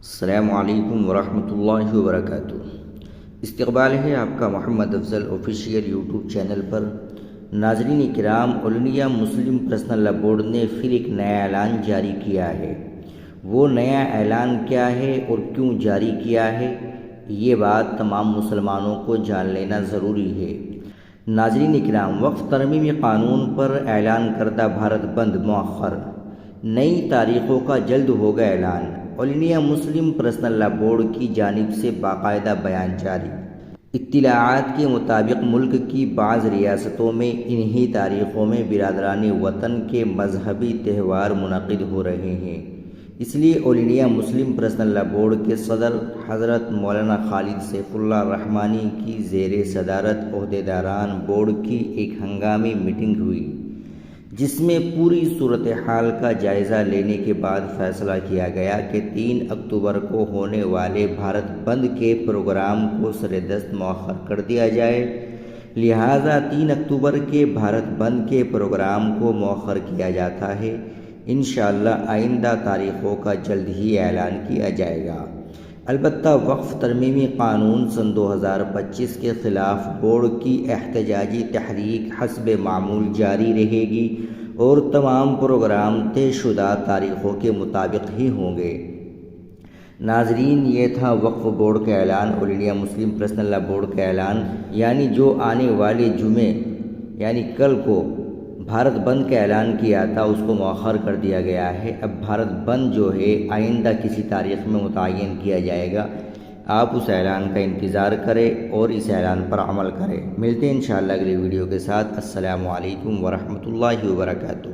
السلام علیکم ورحمۃ اللہ وبرکاتہ۔ استقبال ہے آپ کا محمد افضل آفیشیل یوٹیوب چینل پر۔ ناظرین کرام، آل انڈیا مسلم پرسنل لا بورڈ نے پھر ایک نیا اعلان جاری کیا ہے۔ وہ نیا اعلان کیا ہے اور کیوں جاری کیا ہے، یہ بات تمام مسلمانوں کو جان لینا ضروری ہے۔ ناظرین کرام، وقف ترمیمی قانون پر اعلان کردہ بھارت بند مؤخر، نئی تاریخوں کا جلد ہوگا اعلان۔ آل انڈیا مسلم پرسنل لا بورڈ کی جانب سے باقاعدہ بیان جاری۔ اطلاعات کے مطابق ملک کی بعض ریاستوں میں انہی تاریخوں میں برادران وطن کے مذہبی تہوار منعقد ہو رہے ہیں۔ اس لیے آل انڈیا مسلم پرسنل لا بورڈ کے صدر حضرت مولانا خالد سیف اللہ رحمانی کی زیر صدارت عہدیداران بورڈ کی ایک ہنگامی میٹنگ ہوئی، جس میں پوری صورتحال کا جائزہ لینے کے بعد فیصلہ کیا گیا کہ 3 اکتوبر کو ہونے والے بھارت بند کے پروگرام کو سردست مؤخر کر دیا جائے۔ لہٰذا 3 اکتوبر کے بھارت بند کے پروگرام کو مؤخر کیا جاتا ہے۔ انشاءاللہ آئندہ تاریخوں کا جلد ہی اعلان کیا جائے گا۔ البتہ وقف ترمیمی قانون سن 2025 کے خلاف بورڈ کی احتجاجی تحریک حسب معمول جاری رہے گی اور تمام پروگرام طے شدہ تاریخوں کے مطابق ہی ہوں گے۔ ناظرین، یہ تھا وقف بورڈ کا اعلان، آل انڈیا مسلم پرسنل لا بورڈ کا اعلان، یعنی جو آنے والے جمعے یعنی کل کو بھارت بند کا اعلان کیا تھا اس کو مؤخر کر دیا گیا ہے۔ اب بھارت بند جو ہے آئندہ کسی تاریخ میں متعین کیا جائے گا۔ آپ اس اعلان کا انتظار کریں اور اس اعلان پر عمل کریں۔ ملتے ہیں انشاءاللہ اگلی ویڈیو کے ساتھ۔ السلام علیکم ورحمۃ اللہ وبرکاتہ۔